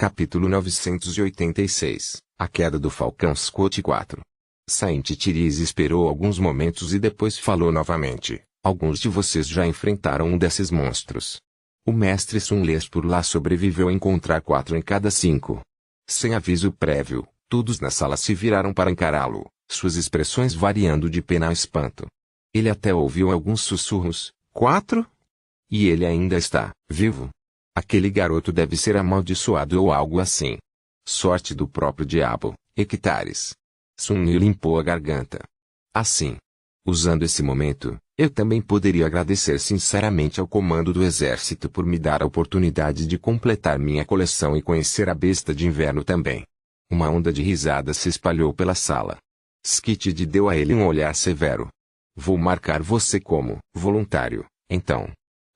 Capítulo 986. A queda do Falcão Scott 4. Saint Tiris esperou alguns momentos e depois falou novamente. Alguns de vocês já enfrentaram um desses monstros. O mestre Sunles por lá sobreviveu a encontrar 4 em cada 5. Sem aviso prévio, todos na sala se viraram para encará-lo, suas expressões variando de pena a espanto. Ele até ouviu alguns sussurros. 4? E ele ainda está vivo? Aquele garoto deve ser amaldiçoado ou algo assim. Sorte do próprio diabo, Ectares. Sunil limpou a garganta. Assim. Usando esse momento, eu também poderia agradecer sinceramente ao comando do exército por me dar a oportunidade de completar minha coleção e conhecer a besta de inverno também. Uma onda de risadas se espalhou pela sala. Skitid deu a ele um olhar severo. Vou marcar você como voluntário, então.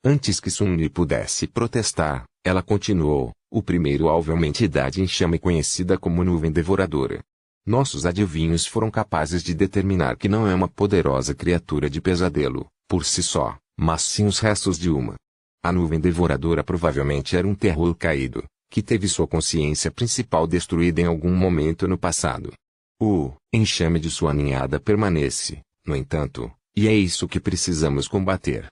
Antes que Sunil pudesse protestar, ela continuou, o primeiro alvo é uma entidade em chama conhecida como nuvem devoradora. Nossos adivinhos foram capazes de determinar que não é uma poderosa criatura de pesadelo, por si só, mas sim os restos de uma. A nuvem devoradora provavelmente era um terror caído, que teve sua consciência principal destruída em algum momento no passado. O enxame de sua ninhada permanece, no entanto, e é isso que precisamos combater.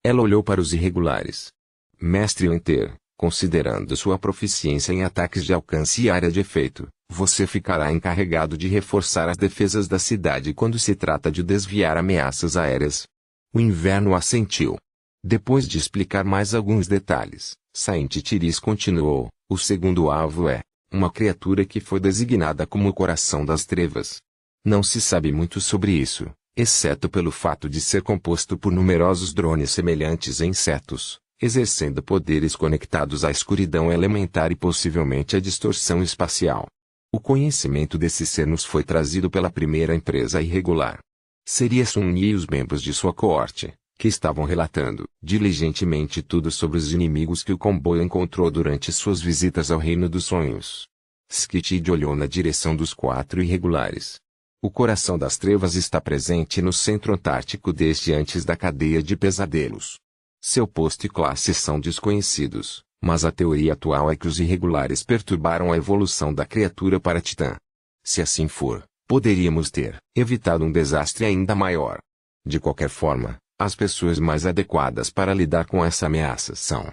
Ela olhou para os irregulares. Mestre Enter, considerando sua proficiência em ataques de alcance e área de efeito, você ficará encarregado de reforçar as defesas da cidade quando se trata de desviar ameaças aéreas. O inverno assentiu. Depois de explicar mais alguns detalhes, Saint Tiris continuou, o segundo alvo é uma criatura que foi designada como o Coração das Trevas. Não se sabe muito sobre isso, exceto pelo fato de ser composto por numerosos drones semelhantes a insetos, exercendo poderes conectados à escuridão elementar e possivelmente à distorção espacial. O conhecimento desse ser nos foi trazido pela primeira empresa irregular. Seria Sun e os membros de sua coorte, que estavam relatando diligentemente tudo sobre os inimigos que o comboio encontrou durante suas visitas ao Reino dos Sonhos. Skitid olhou na direção dos 4 irregulares. O Coração das Trevas está presente no centro antártico desde antes da cadeia de pesadelos. Seu posto e classe são desconhecidos, mas a teoria atual é que os irregulares perturbaram a evolução da criatura para Titã. Se assim for, poderíamos ter evitado um desastre ainda maior. De qualquer forma, as pessoas mais adequadas para lidar com essa ameaça são.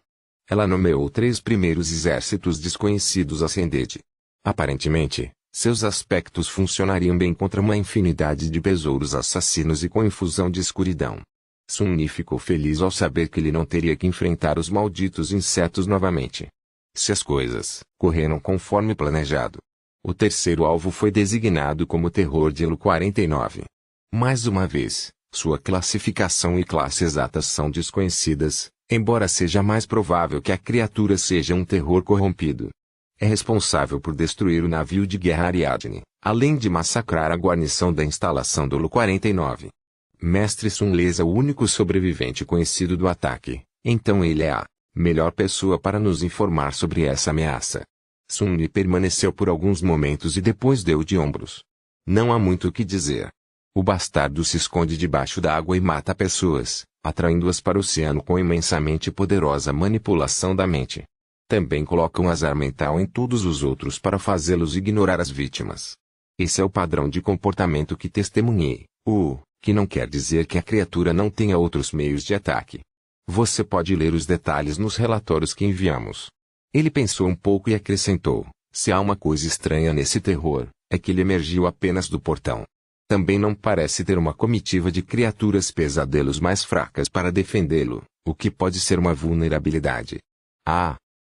Ela nomeou 3 primeiros exércitos desconhecidos ascendente. Aparentemente, seus aspectos funcionariam bem contra uma infinidade de besouros assassinos e com infusão de escuridão. Sunni ficou feliz ao saber que ele não teria que enfrentar os malditos insetos novamente. Se as coisas correram conforme planejado. O terceiro alvo foi designado como Terror de Elo 49. Mais uma vez, sua classificação e classe exatas são desconhecidas, embora seja mais provável que a criatura seja um terror corrompido. É responsável por destruir o navio de guerra Ariadne, além de massacrar a guarnição da instalação do Elo 49. Mestre Sunles é o único sobrevivente conhecido do ataque, então ele é a melhor pessoa para nos informar sobre essa ameaça. Sunli permaneceu por alguns momentos e depois deu de ombros. Não há muito o que dizer. O bastardo se esconde debaixo da água e mata pessoas, atraindo-as para o oceano com imensamente poderosa manipulação da mente. Também coloca um azar mental em todos os outros para fazê-los ignorar as vítimas. Esse é o padrão de comportamento que testemunhei, que não quer dizer que a criatura não tenha outros meios de ataque. Você pode ler os detalhes nos relatórios que enviamos. Ele pensou um pouco e acrescentou, se há uma coisa estranha nesse terror, é que ele emergiu apenas do portão. Também não parece ter uma comitiva de criaturas pesadelos mais fracas para defendê-lo, o que pode ser uma vulnerabilidade.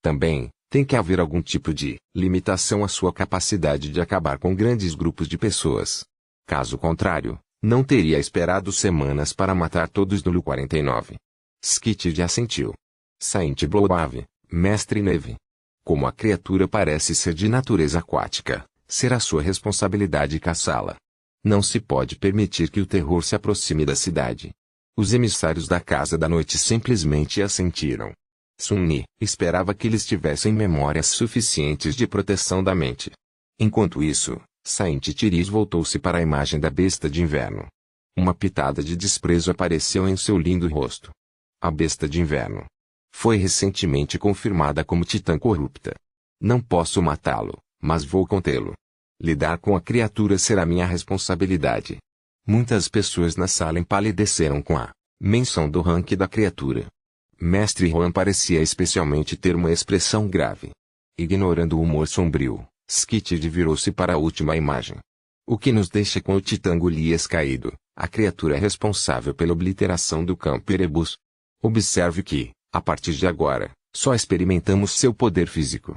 Também, tem que haver algum tipo de limitação à sua capacidade de acabar com grandes grupos de pessoas. Caso contrário, não teria esperado semanas para matar todos no Elo 49. Skitid assentiu. Saint Bloave, Mestre Neve. Como a criatura parece ser de natureza aquática, será sua responsabilidade caçá-la. Não se pode permitir que o terror se aproxime da cidade. Os emissários da Casa da Noite simplesmente assentiram. Sunni esperava que eles tivessem memórias suficientes de proteção da mente. Enquanto isso, Saint Tiris voltou-se para a imagem da besta de inverno. Uma pitada de desprezo apareceu em seu lindo rosto. A besta de inverno foi recentemente confirmada como titã corrupta. Não posso matá-lo, mas vou contê-lo. Lidar com a criatura será minha responsabilidade. Muitas pessoas na sala empalideceram com a menção do rank da criatura. Mestre Rohan parecia especialmente ter uma expressão grave. Ignorando o humor sombrio, Skitid virou-se para a última imagem. O que nos deixa com o Titã Golias caído, a criatura responsável pela obliteração do campo Erebus. Observe que, a partir de agora, só experimentamos seu poder físico.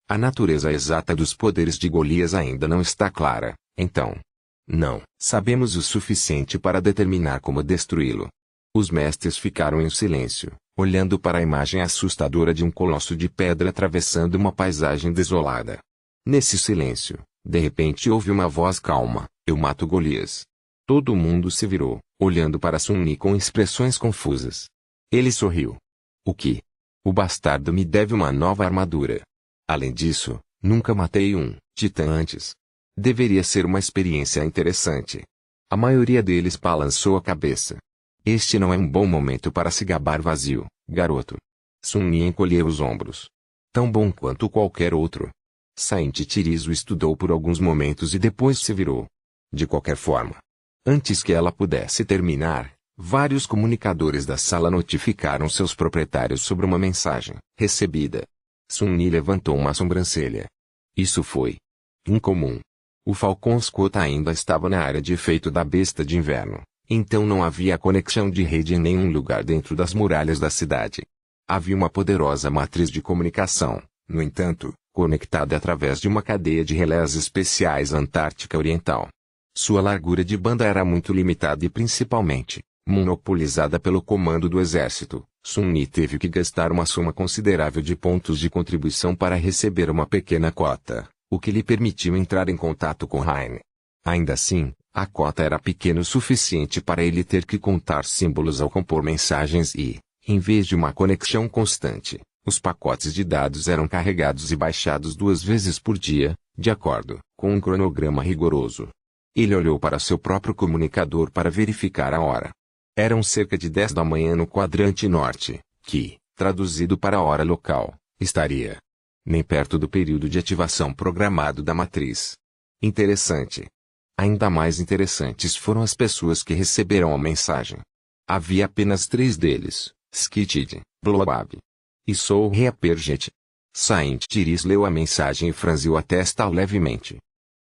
A natureza exata dos poderes de Golias ainda não está clara, então. Não sabemos o suficiente para determinar como destruí-lo. Os mestres ficaram em silêncio, olhando para a imagem assustadora de um colosso de pedra atravessando uma paisagem desolada. Nesse silêncio, de repente houve uma voz calma: eu mato Golias. Todo mundo se virou, olhando para Sun-Ni com expressões confusas. Ele sorriu. O que? O bastardo me deve uma nova armadura. Além disso, nunca matei um titã antes. Deveria ser uma experiência interessante. A maioria deles balançou a cabeça. Este não é um bom momento para se gabar vazio, garoto. Sun-Ni encolheu os ombros. Tão bom quanto qualquer outro. Saint Tiris o estudou por alguns momentos e depois se virou. De qualquer forma. Antes que ela pudesse terminar, vários comunicadores da sala notificaram seus proprietários sobre uma mensagem recebida. Sun-Ni levantou uma sobrancelha. Isso foi incomum. O Falcon Scott ainda estava na área de efeito da besta de inverno, então não havia conexão de rede em nenhum lugar dentro das muralhas da cidade. Havia uma poderosa matriz de comunicação, no entanto, conectada através de uma cadeia de relés especiais Antártica Oriental. Sua largura de banda era muito limitada e principalmente monopolizada pelo comando do exército. Sun-Ni teve que gastar uma soma considerável de pontos de contribuição para receber uma pequena cota, o que lhe permitiu entrar em contato com Rain. Ainda assim, a cota era pequena o suficiente para ele ter que contar símbolos ao compor mensagens e, em vez de uma conexão constante, os pacotes de dados eram carregados e baixados 2 vezes por dia, de acordo com um cronograma rigoroso. Ele olhou para seu próprio comunicador para verificar a hora. Eram cerca de 10 da manhã no quadrante norte, que, traduzido para a hora local, estaria nem perto do período de ativação programado da matriz. Interessante. Ainda mais interessantes foram as pessoas que receberam a mensagem. Havia apenas 3 deles: Skitid, Bloab e Soul Reaperget. Saint Tiris leu a mensagem e franziu a testa levemente.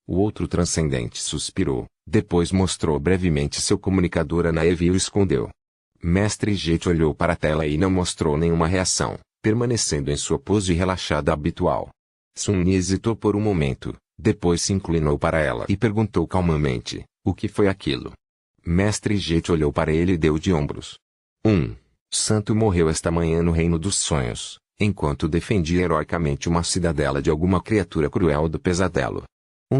O outro transcendente suspirou, depois mostrou brevemente seu comunicador a Naev e o escondeu. Mestre Jet olhou para a tela e não mostrou nenhuma reação, permanecendo em sua pose relaxada habitual. Sun-Ni hesitou por um momento, depois se inclinou para ela e perguntou calmamente: o que foi aquilo? Mestre Jet olhou para ele e deu de ombros. Santo morreu esta manhã no Reino dos Sonhos, enquanto defendia heroicamente uma cidadela de alguma criatura cruel do pesadelo.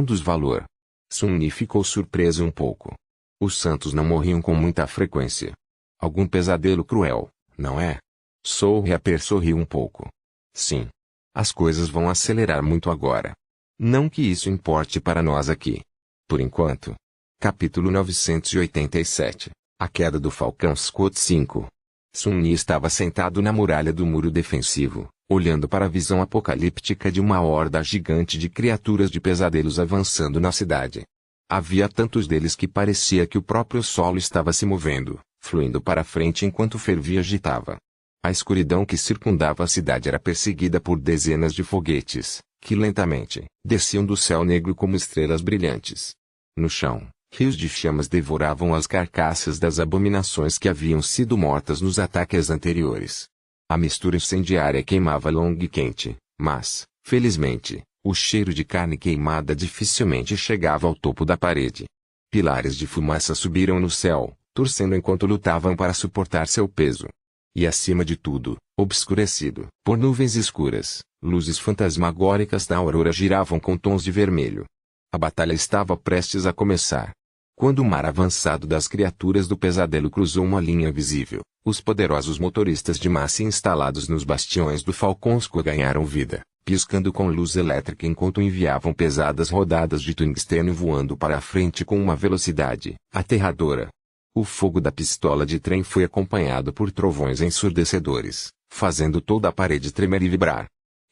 Dos valor. Sun-Ni ficou surpreso um pouco. Os santos não morriam com muita frequência. Algum pesadelo cruel, não é? Soul Reaper sorriu um pouco. Sim. As coisas vão acelerar muito agora. Não que isso importe para nós aqui. Por enquanto. Capítulo 987. A queda do Falcão Scott 5. Sun-Ni estava sentado na muralha do muro defensivo, olhando para a visão apocalíptica de uma horda gigante de criaturas de pesadelos avançando na cidade. Havia tantos deles que parecia que o próprio solo estava se movendo, fluindo para frente enquanto fervia e agitava. A escuridão que circundava a cidade era perseguida por dezenas de foguetes, que lentamente desciam do céu negro como estrelas brilhantes. No chão, rios de chamas devoravam as carcaças das abominações que haviam sido mortas nos ataques anteriores. A mistura incendiária queimava longa e quente, mas, felizmente, o cheiro de carne queimada dificilmente chegava ao topo da parede. Pilares de fumaça subiram no céu, torcendo enquanto lutavam para suportar seu peso. E acima de tudo, obscurecido por nuvens escuras, luzes fantasmagóricas da aurora giravam com tons de vermelho. A batalha estava prestes a começar. Quando o mar avançado das criaturas do pesadelo cruzou uma linha visível, os poderosos motoristas de massa instalados nos bastiões do Falconsco ganharam vida, piscando com luz elétrica enquanto enviavam pesadas rodadas de tungstênio voando para a frente com uma velocidade aterradora. O fogo da pistola de trem foi acompanhado por trovões ensurdecedores, fazendo toda a parede tremer e vibrar.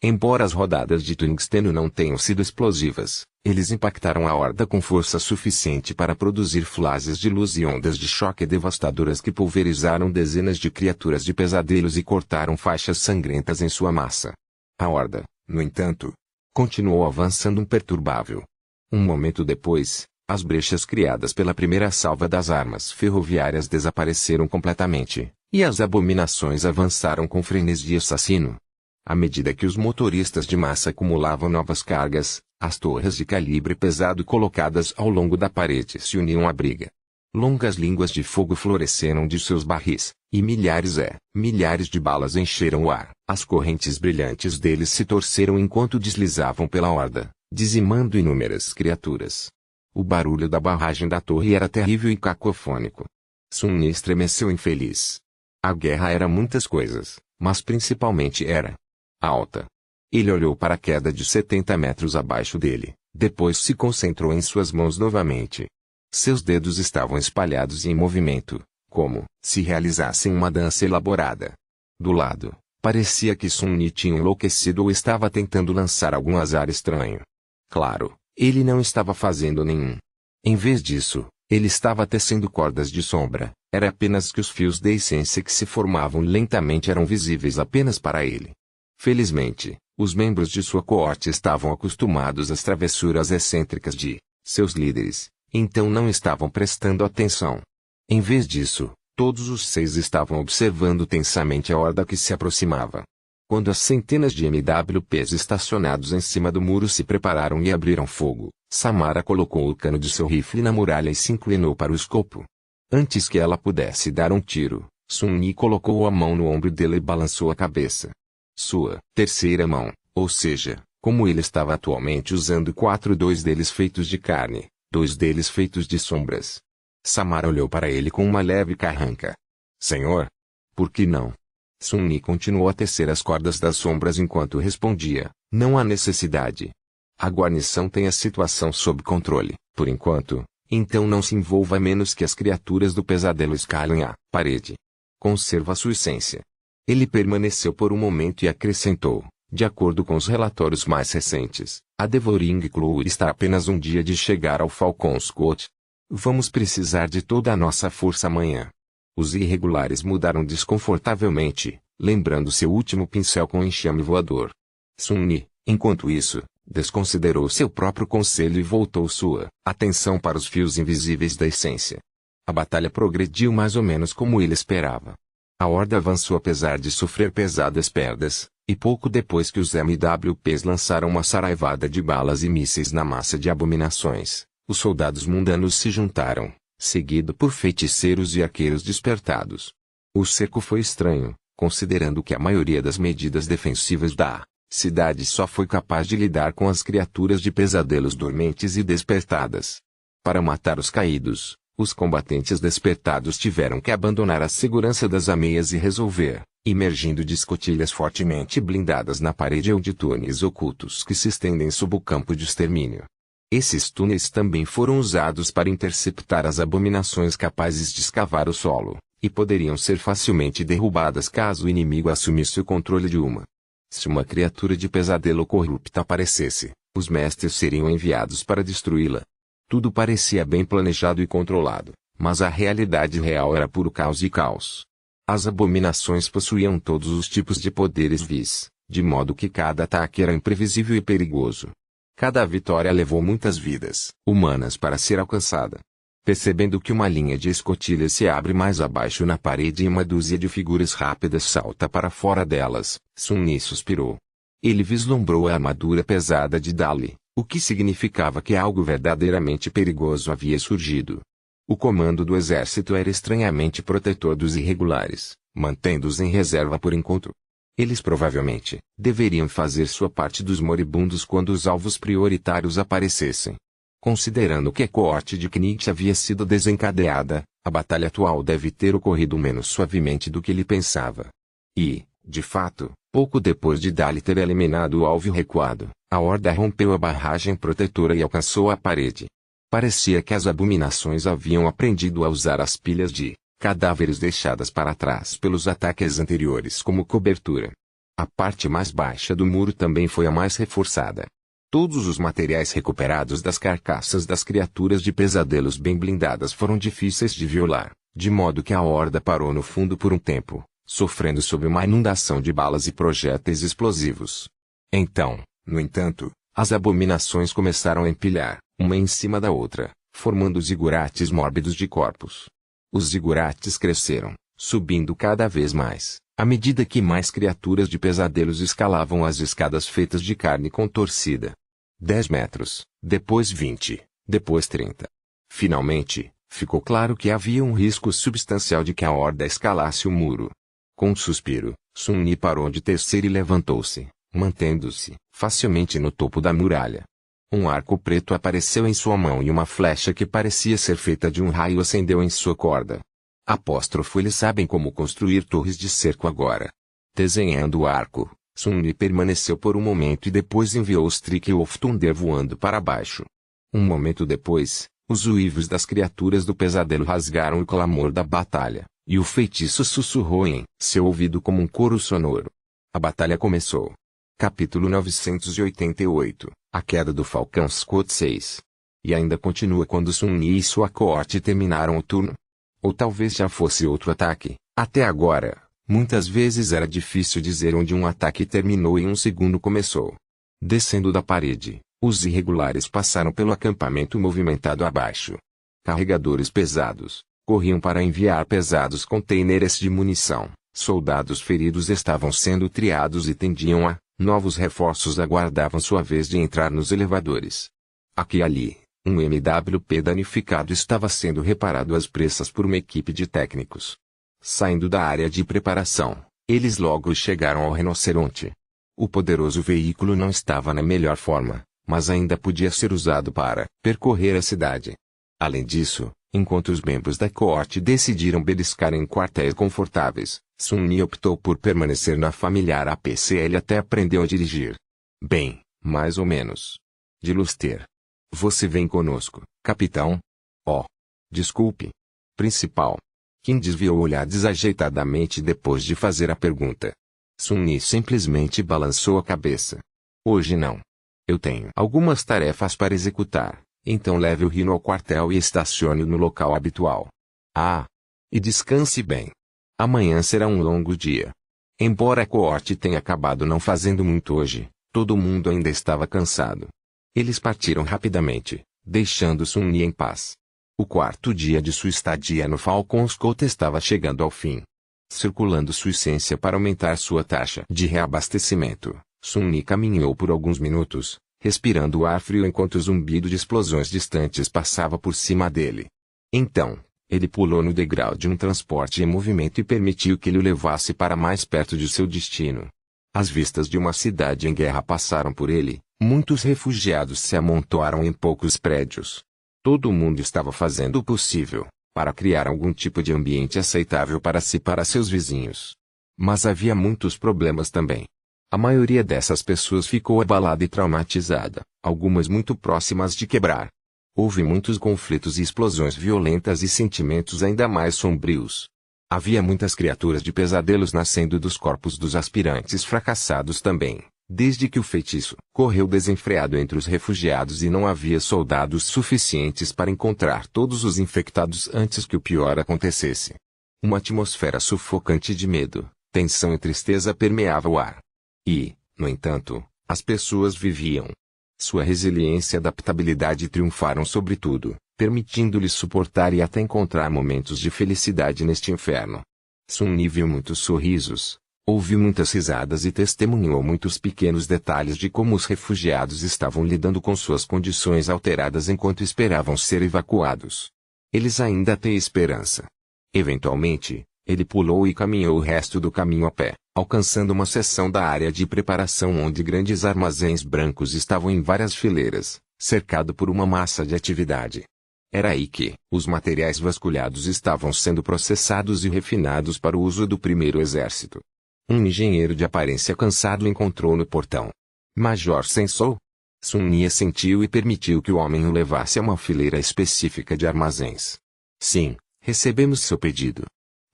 Embora as rodadas de tungstênio não tenham sido explosivas, eles impactaram a horda com força suficiente para produzir flashes de luz e ondas de choque devastadoras que pulverizaram dezenas de criaturas de pesadelos e cortaram faixas sangrentas em sua massa. A horda, no entanto, continuou avançando imperturbável. Um momento depois, as brechas criadas pela primeira salva das armas ferroviárias desapareceram completamente, e as abominações avançaram com frenesi assassino. À medida que os motoristas de massa acumulavam novas cargas, as torres de calibre pesado colocadas ao longo da parede se uniam à briga. Longas línguas de fogo floresceram de seus barris, e milhares de balas encheram o ar. As correntes brilhantes deles se torceram enquanto deslizavam pela horda, dizimando inúmeras criaturas. O barulho da barragem da torre era terrível e cacofônico. Sun Yi estremeceu infeliz. A guerra era muitas coisas, mas principalmente era alta. Ele olhou para a queda de 70 metros abaixo dele, depois se concentrou em suas mãos novamente. Seus dedos estavam espalhados e em movimento, como se realizassem uma dança elaborada. Do lado, parecia que Sun Yi tinha enlouquecido ou estava tentando lançar algum azar estranho. Claro, ele não estava fazendo nenhum. Em vez disso, ele estava tecendo cordas de sombra, era apenas que os fios de essência que se formavam lentamente eram visíveis apenas para ele. Felizmente, os membros de sua coorte estavam acostumados às travessuras excêntricas de seus líderes, então não estavam prestando atenção. Em vez disso, todos os 6 estavam observando tensamente a horda que se aproximava. Quando as centenas de MWPs estacionados em cima do muro se prepararam e abriram fogo, Samara colocou o cano de seu rifle na muralha e se inclinou para o escopo. Antes que ela pudesse dar um tiro, Sun Yi colocou a mão no ombro dele e balançou a cabeça. Sua terceira mão, ou seja, como ele estava atualmente usando 2 deles feitos de carne, 2 deles feitos de sombras. Samara olhou para ele com uma leve carranca. Senhor? Por que não? Sun Yi continuou a tecer as cordas das sombras enquanto respondia, não há necessidade. A guarnição tem a situação sob controle, por enquanto, então não se envolva a menos que as criaturas do pesadelo escalem a parede. Conserva sua essência. Ele permaneceu por um momento e acrescentou, de acordo com os relatórios mais recentes, a Devouring Claw está a apenas um dia de chegar ao Falcon's Court. Vamos precisar de toda a nossa força amanhã. Os irregulares mudaram desconfortavelmente, lembrando seu último pincel com enxame voador. Sun Yi, enquanto isso, desconsiderou seu próprio conselho e voltou sua atenção para os fios invisíveis da essência. A batalha progrediu mais ou menos como ele esperava. A horda avançou apesar de sofrer pesadas perdas, e pouco depois que os MWPs lançaram uma saraivada de balas e mísseis na massa de abominações, os soldados mundanos se juntaram, seguido por feiticeiros e arqueiros despertados. O cerco foi estranho, considerando que a maioria das medidas defensivas da cidade só foi capaz de lidar com as criaturas de pesadelos dormentes e despertadas. Para matar os caídos, os combatentes despertados tiveram que abandonar a segurança das ameias e resolver, emergindo de escotilhas fortemente blindadas na parede ou de túneis ocultos que se estendem sob o campo de extermínio. Esses túneis também foram usados para interceptar as abominações capazes de escavar o solo, e poderiam ser facilmente derrubadas caso o inimigo assumisse o controle de uma. Se uma criatura de pesadelo corrupta aparecesse, os mestres seriam enviados para destruí-la. Tudo parecia bem planejado e controlado, mas a realidade real era puro caos e caos. As abominações possuíam todos os tipos de poderes vis, de modo que cada ataque era imprevisível e perigoso. Cada vitória levou muitas vidas humanas para ser alcançada. Percebendo que uma linha de escotilhas se abre mais abaixo na parede e uma dúzia de figuras rápidas salta para fora delas, Sun Yi suspirou. Ele vislumbrou a armadura pesada de Dali, o que significava que algo verdadeiramente perigoso havia surgido. O comando do exército era estranhamente protetor dos irregulares, mantendo-os em reserva por enquanto. Eles provavelmente deveriam fazer sua parte dos moribundos quando os alvos prioritários aparecessem. Considerando que a coorte de Knight havia sido desencadeada, a batalha atual deve ter ocorrido menos suavemente do que ele pensava. E, de fato, pouco depois de Dali ter eliminado o alvo recuado, a horda rompeu a barragem protetora e alcançou a parede. Parecia que as abominações haviam aprendido a usar as pilhas de cadáveres deixadas para trás pelos ataques anteriores como cobertura. A parte mais baixa do muro também foi a mais reforçada. Todos os materiais recuperados das carcaças das criaturas de pesadelos bem blindadas foram difíceis de violar, de modo que a horda parou no fundo por um tempo, sofrendo sob uma inundação de balas e projéteis explosivos. Então, no entanto, as abominações começaram a empilhar, uma em cima da outra, formando zigurates mórbidos de corpos. Os zigurates cresceram, subindo cada vez mais, à medida que mais criaturas de pesadelos escalavam as escadas feitas de carne contorcida. 10 metros, depois 20, depois 30. Finalmente, ficou claro que havia um risco substancial de que a horda escalasse o muro. Com um suspiro, Sun Yi parou de tecer e levantou-se, mantendo-se facilmente no topo da muralha. Um arco preto apareceu em sua mão e uma flecha que parecia ser feita de um raio acendeu em sua corda. Apóstrofo, eles sabem como construir torres de cerco agora. Desenhando o arco, Sun Yi permaneceu por um momento e depois enviou os Trick of Thunder voando para baixo. Um momento depois, os uivos das criaturas do pesadelo rasgaram o clamor da batalha, e o feitiço sussurrou em seu ouvido como um coro sonoro. A batalha começou. Capítulo 988, A Queda do Falcão Scott 6. E ainda continua quando Sun Yi e sua coorte terminaram o turno. Ou talvez já fosse outro ataque. Até agora, muitas vezes era difícil dizer onde um ataque terminou e um segundo começou. Descendo da parede, os irregulares passaram pelo acampamento movimentado abaixo. Carregadores pesados corriam para enviar pesados containers de munição. Soldados feridos estavam sendo triados e tendiam a. Novos reforços aguardavam sua vez de entrar nos elevadores. Aqui e ali, um MWP danificado estava sendo reparado às pressas por uma equipe de técnicos. Saindo da área de preparação, eles logo chegaram ao rinoceronte. O poderoso veículo não estava na melhor forma, mas ainda podia ser usado para percorrer a cidade. Além disso, enquanto os membros da coorte decidiram beliscar em quartéis confortáveis, Sun Yi optou por permanecer na familiar APCL até aprender a dirigir. Bem, mais ou menos. De Luster. Você vem conosco, capitão? Oh. Desculpe. Principal. Kim desviou o olhar desajeitadamente depois de fazer a pergunta. Sun Yi simplesmente balançou a cabeça. Hoje não. Eu tenho algumas tarefas para executar, então leve o Rino ao quartel e estacione-o no local habitual. Ah. E descanse bem. Amanhã será um longo dia. Embora a coorte tenha acabado não fazendo muito hoje, todo mundo ainda estava cansado. Eles partiram rapidamente, deixando Sun Yi em paz. O quarto dia de sua estadia no Falcon Scott estava chegando ao fim. Circulando sua essência para aumentar sua taxa de reabastecimento, Sun Yi caminhou por alguns minutos, respirando o ar frio enquanto o zumbido de explosões distantes passava por cima dele. Então, ele pulou no degrau de um transporte em movimento e permitiu que ele o levasse para mais perto de seu destino. As vistas de uma cidade em guerra passaram por ele, muitos refugiados se amontoaram em poucos prédios. Todo mundo estava fazendo o possível para criar algum tipo de ambiente aceitável para si e para seus vizinhos. Mas havia muitos problemas também. A maioria dessas pessoas ficou abalada e traumatizada, algumas muito próximas de quebrar. Houve muitos conflitos e explosões violentas e sentimentos ainda mais sombrios. Havia muitas criaturas de pesadelos nascendo dos corpos dos aspirantes fracassados também, desde que o feitiço correu desenfreado entre os refugiados e não havia soldados suficientes para encontrar todos os infectados antes que o pior acontecesse. Uma atmosfera sufocante de medo, tensão e tristeza permeava o ar. E, no entanto, as pessoas viviam. Sua resiliência e adaptabilidade triunfaram sobre tudo, permitindo-lhe suportar e até encontrar momentos de felicidade neste inferno. Sun Yi viu muitos sorrisos, ouviu muitas risadas e testemunhou muitos pequenos detalhes de como os refugiados estavam lidando com suas condições alteradas enquanto esperavam ser evacuados. Eles ainda têm esperança. Eventualmente, ele pulou e caminhou o resto do caminho a pé, alcançando uma seção da área de preparação onde grandes armazéns brancos estavam em várias fileiras, cercado por uma massa de atividade. Era aí que os materiais vasculhados estavam sendo processados e refinados para o uso do primeiro exército. Um engenheiro de aparência cansado encontrou no portão. Major Sensou? Sun Yi assentiu e permitiu que o homem o levasse a uma fileira específica de armazéns. Sim, recebemos seu pedido.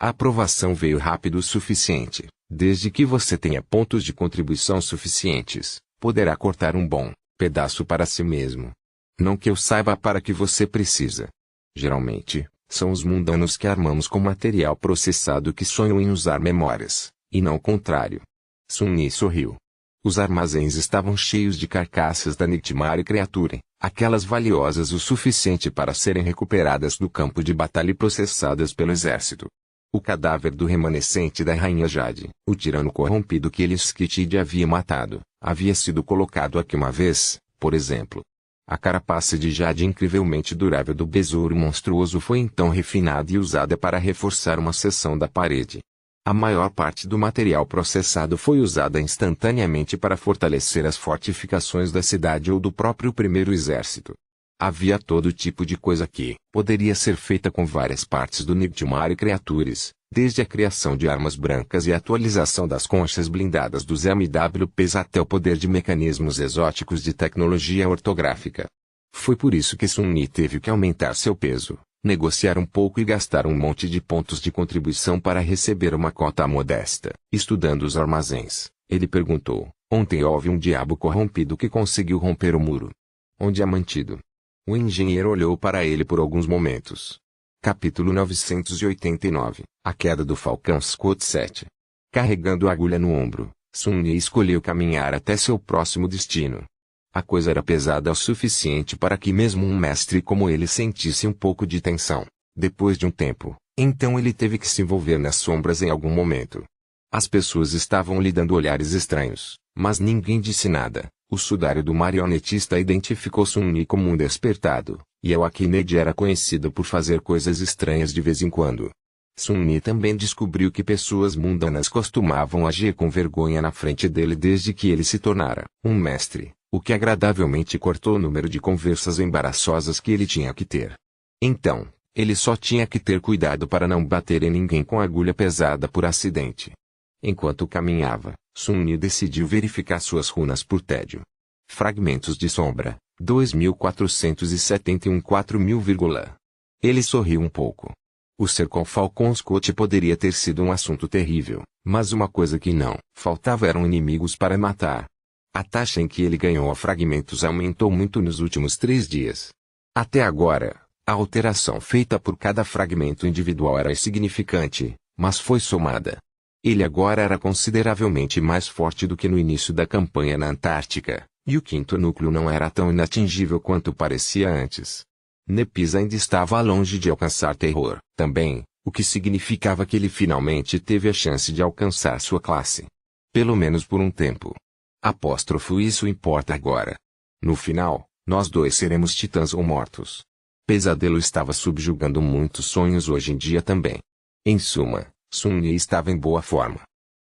A aprovação veio rápido o suficiente. Desde que você tenha pontos de contribuição suficientes, poderá cortar um bom pedaço para si mesmo. Não que eu saiba para que você precisa. Geralmente, são os mundanos que armamos com material processado que sonham em usar memórias, e não o contrário. Sun-Yi sorriu. Os armazéns estavam cheios de carcaças da Nightmare Creature, aquelas valiosas o suficiente para serem recuperadas do campo de batalha e processadas pelo exército. O cadáver do remanescente da Rainha Jade, o tirano corrompido que Elskitid havia matado, havia sido colocado aqui uma vez, por exemplo. A carapaça de Jade incrivelmente durável do besouro monstruoso foi então refinada e usada para reforçar uma seção da parede. A maior parte do material processado foi usada instantaneamente para fortalecer as fortificações da cidade ou do próprio primeiro exército. Havia todo tipo de coisa que poderia ser feita com várias partes do Nightmare Creatures, desde a criação de armas brancas e a atualização das conchas blindadas dos MWPs até o poder de mecanismos exóticos de tecnologia ortográfica. Foi por isso que Sun-Yi teve que aumentar seu peso, negociar um pouco e gastar um monte de pontos de contribuição para receber uma cota modesta. Estudando os armazéns, ele perguntou: ontem houve um diabo corrompido que conseguiu romper o muro. Onde é mantido? O engenheiro olhou para ele por alguns momentos. Capítulo 989. A queda do Falcão Scout 7. Carregando a agulha no ombro, Sun-Yi escolheu caminhar até seu próximo destino. A coisa era pesada o suficiente para que mesmo um mestre como ele sentisse um pouco de tensão. Depois de um tempo, então ele teve que se envolver nas sombras em algum momento. As pessoas estavam lhe dando olhares estranhos, mas ninguém disse nada. O sudário do marionetista identificou Sun-Yi como um despertado, e o Akinade era conhecido por fazer coisas estranhas de vez em quando. Sun-Yi também descobriu que pessoas mundanas costumavam agir com vergonha na frente dele desde que ele se tornara um mestre, o que agradavelmente cortou o número de conversas embaraçosas que ele tinha que ter. Então, ele só tinha que ter cuidado para não bater em ninguém com agulha pesada por acidente. Enquanto caminhava, Sun-Yi decidiu verificar suas runas por tédio. Fragmentos de sombra, 2471 4000, Ele sorriu um pouco. O ser com Falcon Scout poderia ter sido um assunto terrível, mas uma coisa que não faltava eram inimigos para matar. A taxa em que ele ganhou a fragmentos aumentou muito nos últimos 3 dias. Até agora, a alteração feita por cada fragmento individual era insignificante, mas foi somada. Ele agora era consideravelmente mais forte do que no início da campanha na Antártica, e o quinto núcleo não era tão inatingível quanto parecia antes. Nepis ainda estava longe de alcançar terror, também, o que significava que ele finalmente teve a chance de alcançar sua classe. Pelo menos por um tempo. Apóstrofo isso importa agora. No final, nós dois seremos titãs ou mortos. Pesadelo estava subjugando muitos sonhos hoje em dia também. Em suma, Sun-Yi estava em boa forma.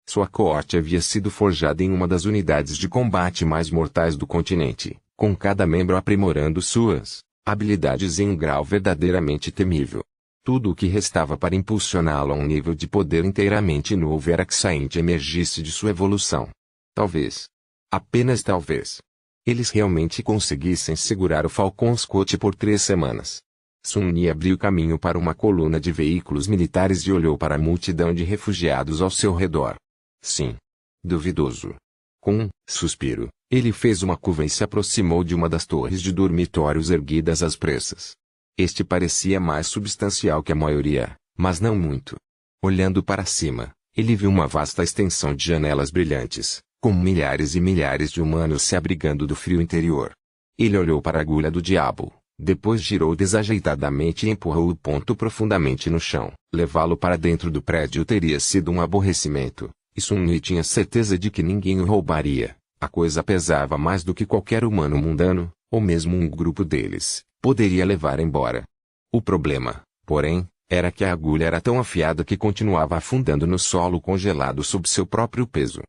Sua coorte havia sido forjada em uma das unidades de combate mais mortais do continente, com cada membro aprimorando suas habilidades em um grau verdadeiramente temível. Tudo o que restava para impulsioná-lo a um nível de poder inteiramente novo era que Saint emergisse de sua evolução. Talvez. Apenas talvez. Eles realmente conseguissem segurar o Falcon Scout por 3 semanas. Sun-Yi abriu caminho para uma coluna de veículos militares e olhou para a multidão de refugiados ao seu redor. Sim. Duvidoso. Com um suspiro, ele fez uma curva e se aproximou de uma das torres de dormitórios erguidas às pressas. Este parecia mais substancial que a maioria, mas não muito. Olhando para cima, ele viu uma vasta extensão de janelas brilhantes, com milhares e milhares de humanos se abrigando do frio interior. Ele olhou para a agulha do diabo, depois girou desajeitadamente e empurrou o ponto profundamente no chão. Levá-lo para dentro do prédio teria sido um aborrecimento, e Sun-Yi tinha certeza de que ninguém o roubaria. A coisa pesava mais do que qualquer humano mundano, ou mesmo um grupo deles, poderia levar embora. O problema, porém, era que a agulha era tão afiada que continuava afundando no solo congelado sob seu próprio peso.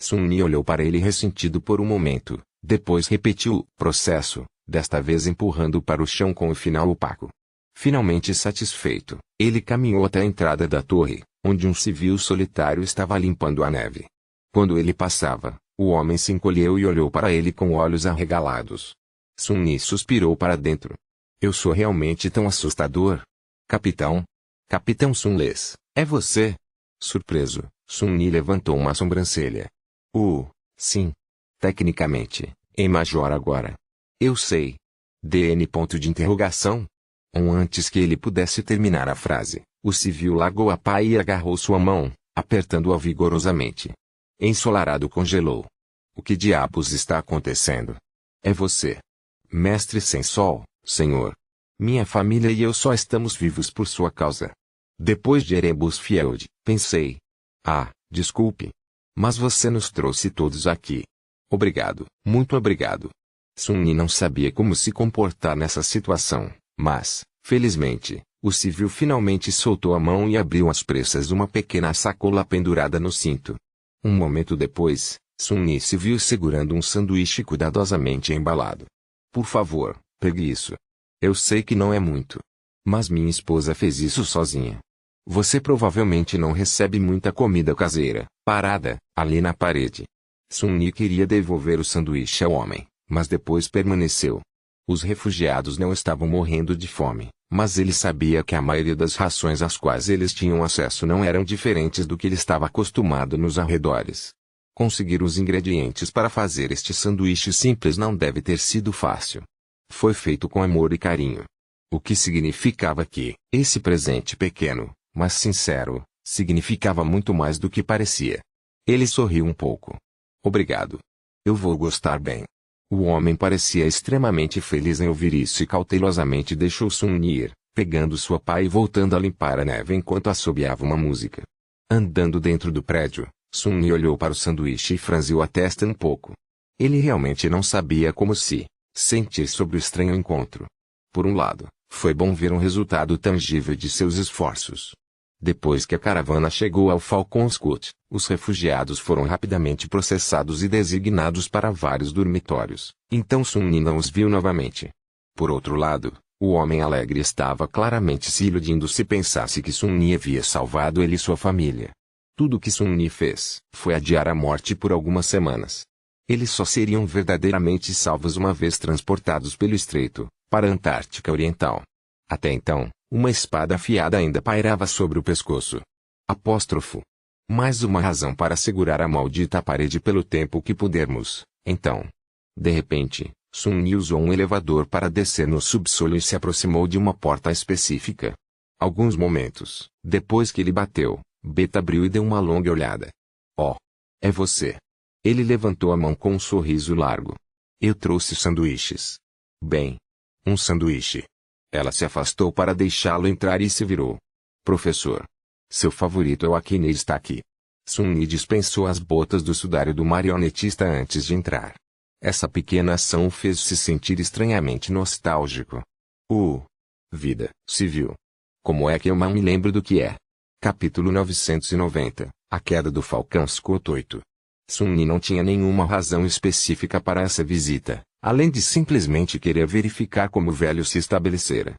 Sun-Yi olhou para ele ressentido por um momento, depois repetiu o processo, desta vez empurrando para o chão com o final opaco. Finalmente satisfeito, ele caminhou até a entrada da torre, onde um civil solitário estava limpando a neve. Quando ele passava, o homem se encolheu e olhou para ele com olhos arregalados. Sun-Yi suspirou para dentro. Eu sou realmente tão assustador? Capitão? Capitão Sunles, é você? Surpreso, Sun-Ni levantou uma sobrancelha. Sim. Tecnicamente, em Major agora. Eu sei. DN ponto de interrogação? Antes que ele pudesse terminar a frase, o civil largou a pá e agarrou sua mão, apertando-a vigorosamente. Ensolarado congelou. O que diabos está acontecendo? É você. Mestre sem sol, senhor. Minha família e eu só estamos vivos por sua causa. Depois de Erebus Field, pensei. Desculpe. Mas você nos trouxe todos aqui. Obrigado, muito obrigado. Sun-Ni não sabia como se comportar nessa situação, mas, felizmente, o civil finalmente soltou a mão e abriu às pressas uma pequena sacola pendurada no cinto. Um momento depois, Sun-Ni se viu segurando um sanduíche cuidadosamente embalado. Por favor, pegue isso. Eu sei que não é muito. Mas minha esposa fez isso sozinha. Você provavelmente não recebe muita comida caseira, parada, ali na parede. Sun-Ni queria devolver o sanduíche ao homem, mas depois permaneceu. Os refugiados não estavam morrendo de fome, mas ele sabia que a maioria das rações às quais eles tinham acesso não eram diferentes do que ele estava acostumado nos arredores. Conseguir os ingredientes para fazer este sanduíche simples não deve ter sido fácil. Foi feito com amor e carinho. O que significava que, esse presente pequeno, mas sincero, significava muito mais do que parecia. Ele sorriu um pouco. Obrigado. Eu vou gostar bem. O homem parecia extremamente feliz em ouvir isso e cautelosamente deixou Sun-Ni ir, pegando sua pá e voltando a limpar a neve enquanto assobiava uma música. Andando dentro do prédio, Sun-Ni olhou para o sanduíche e franziu a testa um pouco. Ele realmente não sabia como se sentir sobre o estranho encontro. Por um lado, foi bom ver um resultado tangível de seus esforços. Depois que a caravana chegou ao Falcon Scout, os refugiados foram rapidamente processados e designados para vários dormitórios, então Sun-Ni não os viu novamente. Por outro lado, o homem alegre estava claramente se iludindo se pensasse que Sun-Ni havia salvado ele e sua família. Tudo o que Sun-Ni fez foi adiar a morte por algumas semanas. Eles só seriam verdadeiramente salvos uma vez transportados pelo estreito, para a Antártica Oriental. Até então, uma espada afiada ainda pairava sobre o pescoço. Apóstrofo. Mais uma razão para segurar a maldita parede pelo tempo que pudermos, então. De repente, Sun-Ni usou um elevador para descer no subsolo e se aproximou de uma porta específica. Alguns momentos, depois que ele bateu, Beta abriu e deu uma longa olhada. É você. Ele levantou a mão com um sorriso largo. Eu trouxe sanduíches. Bem. Um sanduíche. Ela se afastou para deixá-lo entrar e se virou. Professor. Seu favorito é o Akine está aqui. Sun-Ni dispensou as botas do sudário do marionetista antes de entrar. Essa pequena ação o fez se sentir estranhamente nostálgico. Vida civil. Como é que eu mal me lembro do que é? Capítulo 990, A Queda do Falcão Scout 8. Sun-Ni não tinha nenhuma razão específica para essa visita, além de simplesmente querer verificar como o velho se estabelecera.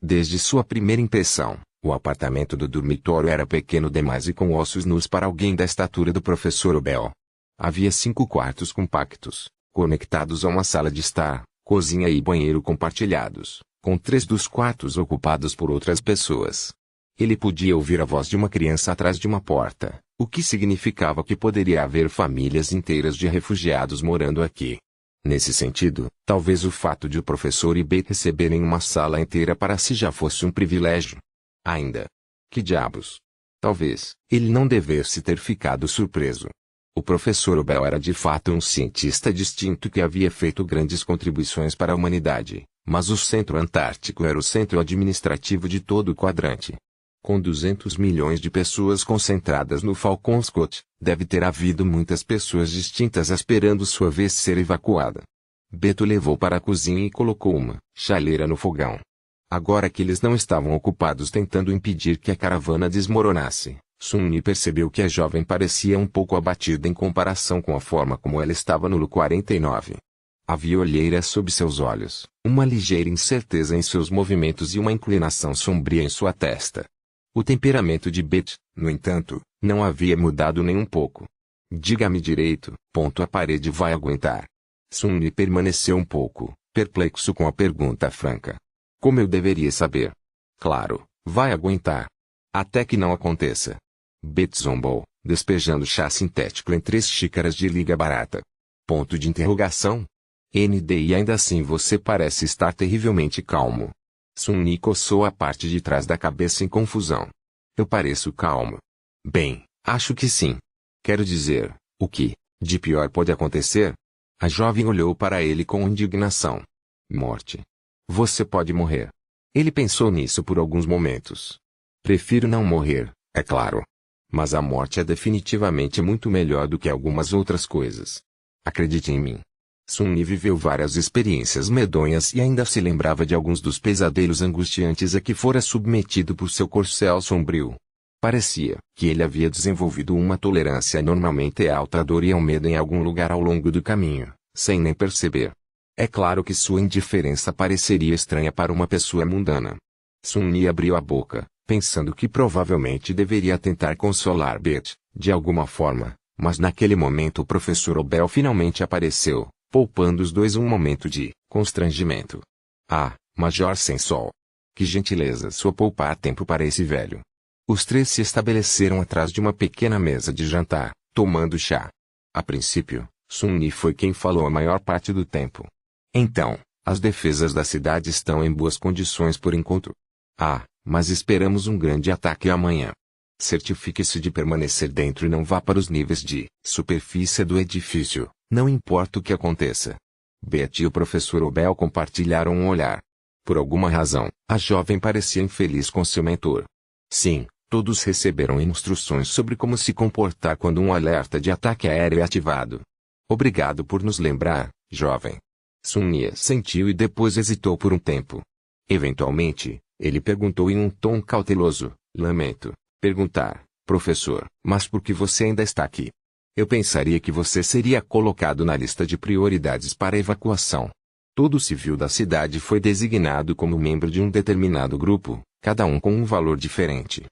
Desde sua primeira impressão, o apartamento do dormitório era pequeno demais e com ossos nus para alguém da estatura do professor Obel. Havia 5 quartos compactos, conectados a uma sala de estar, cozinha e banheiro compartilhados, com 3 dos quartos ocupados por outras pessoas. Ele podia ouvir a voz de uma criança atrás de uma porta, o que significava que poderia haver famílias inteiras de refugiados morando aqui. Nesse sentido, talvez o fato de o professor e Beth receberem uma sala inteira para si já fosse um privilégio. Ainda. Que diabos? Talvez, ele não devesse ter ficado surpreso. O professor Obel era de fato um cientista distinto que havia feito grandes contribuições para a humanidade, mas o Centro Antártico era o centro administrativo de todo o quadrante. Com 200 milhões de pessoas concentradas no Falcon Scout, deve ter havido muitas pessoas distintas esperando sua vez ser evacuada. Beto levou para a cozinha e colocou uma chaleira no fogão. Agora que eles não estavam ocupados tentando impedir que a caravana desmoronasse, Sun-Ni percebeu que a jovem parecia um pouco abatida em comparação com a forma como ela estava no Lu-49. Havia olheiras sob seus olhos, uma ligeira incerteza em seus movimentos e uma inclinação sombria em sua testa. O temperamento de Beth, no entanto, não havia mudado nem um pouco. Diga-me direito, a parede vai aguentar. Sun-Ni permaneceu um pouco, perplexo com a pergunta franca. Como eu deveria saber? Claro, vai aguentar. Até que não aconteça. Betty zombou, despejando chá sintético em 3 xícaras de liga barata. Ponto de interrogação. ND e ainda assim você parece estar terrivelmente calmo. Sun-Yi coçou a parte de trás da cabeça em confusão. Eu pareço calmo. Bem, acho que sim. Quero dizer, o que, de pior pode acontecer? A jovem olhou para ele com indignação. Morte. Você pode morrer. Ele pensou nisso por alguns momentos. Prefiro não morrer, é claro. Mas a morte é definitivamente muito melhor do que algumas outras coisas. Acredite em mim. Sun-Yi viveu várias experiências medonhas e ainda se lembrava de alguns dos pesadelos angustiantes a que fora submetido por seu corcel sombrio. Parecia que ele havia desenvolvido uma tolerância anormalmente alta à dor e ao medo em algum lugar ao longo do caminho, sem nem perceber. É claro que sua indiferença pareceria estranha para uma pessoa mundana. Sun-Yi abriu a boca, pensando que provavelmente deveria tentar consolar Betty, de alguma forma, mas naquele momento o professor Obel finalmente apareceu, poupando os dois um momento de constrangimento. Ah, Major Sensol. Que gentileza sua poupar tempo para esse velho. Os 3 se estabeleceram atrás de uma pequena mesa de jantar, tomando chá. A princípio, Sun-Yi foi quem falou a maior parte do tempo. Então, as defesas da cidade estão em boas condições por enquanto. Ah, mas esperamos um grande ataque amanhã. Certifique-se de permanecer dentro e não vá para os níveis de superfície do edifício, não importa o que aconteça. Betty e o professor Obel compartilharam um olhar. Por alguma razão, a jovem parecia infeliz com seu mentor. Sim, todos receberam instruções sobre como se comportar quando um alerta de ataque aéreo é ativado. Obrigado por nos lembrar, jovem. Sun-Yi sentiu e depois hesitou por um tempo. Eventualmente, ele perguntou em um tom cauteloso, lamento perguntar, professor, mas por que você ainda está aqui? Eu pensaria que você seria colocado na lista de prioridades para evacuação. Todo civil da cidade foi designado como membro de um determinado grupo, cada um com um valor diferente.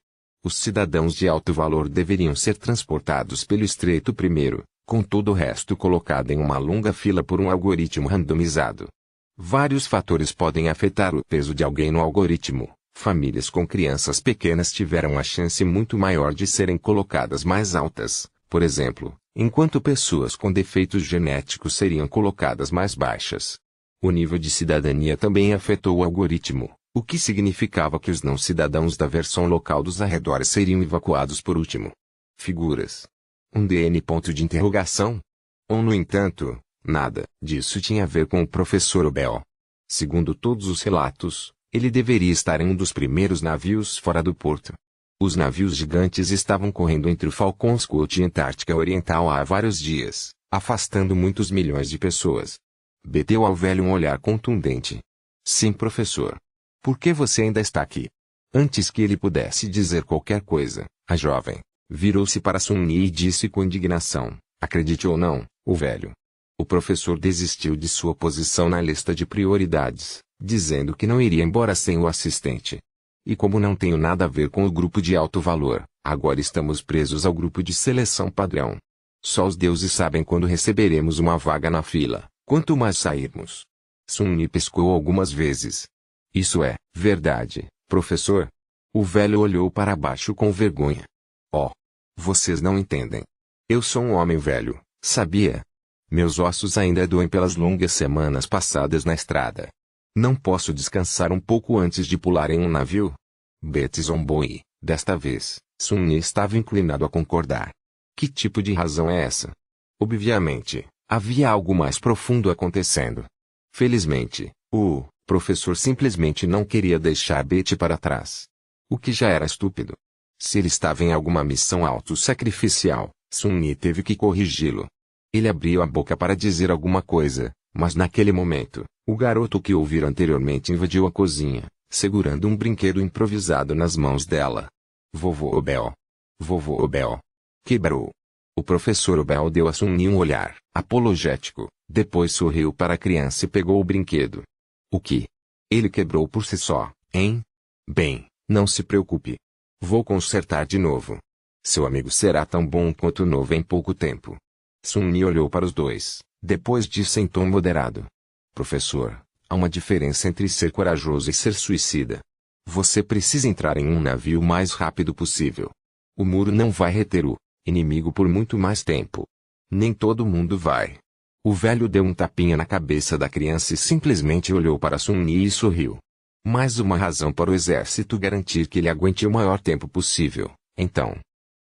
Os cidadãos de alto valor deveriam ser transportados pelo estreito primeiro, com todo o resto colocado em uma longa fila por um algoritmo randomizado. Vários fatores podem afetar o peso de alguém no algoritmo. Famílias com crianças pequenas tiveram a chance muito maior de serem colocadas mais altas, por exemplo, enquanto pessoas com defeitos genéticos seriam colocadas mais baixas. O nível de cidadania também afetou o algoritmo, o que significava que os não-cidadãos da versão local dos arredores seriam evacuados por último. Figuras. Um DN ponto de interrogação? Ou no entanto, nada disso tinha a ver com o professor Obel. Segundo todos os relatos, ele deveria estar em um dos primeiros navios fora do porto. Os navios gigantes estavam correndo entre o Falcon Scout e a Antártica Oriental há vários dias, afastando muitos milhões de pessoas. Beteu ao velho um olhar contundente. Sim, professor. Por que você ainda está aqui? Antes que ele pudesse dizer qualquer coisa, a jovem virou-se para Sun-Yi e disse com indignação, acredite ou não, o velho. O professor desistiu de sua posição na lista de prioridades, dizendo que não iria embora sem o assistente. E como não tenho nada a ver com o grupo de alto valor, agora estamos presos ao grupo de seleção padrão. Só os deuses sabem quando receberemos uma vaga na fila, quanto mais sairmos. Sun-Yi piscou algumas vezes. Isso é verdade, professor? O velho olhou para baixo com vergonha. Oh, vocês não entendem. Eu sou um homem velho, sabia? Meus ossos ainda doem pelas longas semanas passadas na estrada. Não posso descansar um pouco antes de pular em um navio? Betty zombou e, desta vez, Sun-Yi estava inclinado a concordar. Que tipo de razão é essa? Obviamente, havia algo mais profundo acontecendo. Felizmente, o professor simplesmente não queria deixar Betty para trás. O que já era estúpido. Se ele estava em alguma missão autossacrificial, Sun-Yi teve que corrigi-lo. Ele abriu a boca para dizer alguma coisa, mas naquele momento, o garoto que ouvira anteriormente invadiu a cozinha, segurando um brinquedo improvisado nas mãos dela. Vovô Obel. Vovô Obel. Quebrou. O professor Obel deu a Sun-Yi um olhar apologético, depois sorriu para a criança e pegou o brinquedo. O que? Ele quebrou por si só, hein? Bem, não se preocupe. Vou consertar de novo. Seu amigo será tão bom quanto novo em pouco tempo. Sun-Yi olhou para os dois, depois disse em tom moderado. Professor, há uma diferença entre ser corajoso e ser suicida. Você precisa entrar em um navio o mais rápido possível. O muro não vai reter o inimigo por muito mais tempo. Nem todo mundo vai. O velho deu um tapinha na cabeça da criança e simplesmente olhou para Sun-Yi e sorriu. Mais uma razão para o exército garantir que ele aguente o maior tempo possível, então.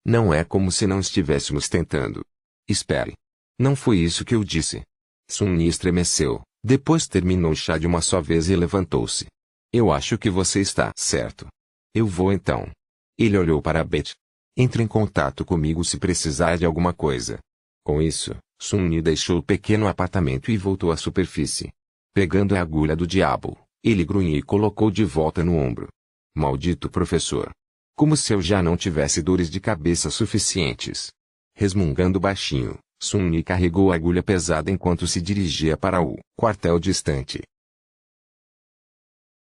Não é como se não estivéssemos tentando. Espere. Não foi isso que eu disse. Sun-Yi estremeceu, depois terminou o chá de uma só vez e levantou-se. Eu acho que você está certo. Eu vou então. Ele olhou para Beth. Entre em contato comigo se precisar de alguma coisa. Com isso, Sun-Yi deixou o pequeno apartamento e voltou à superfície. Pegando a agulha do diabo, ele grunhiu e colocou de volta no ombro. Maldito professor. Como se eu já não tivesse dores de cabeça suficientes. Resmungando baixinho, Sun-Yi carregou a agulha pesada enquanto se dirigia para o quartel distante.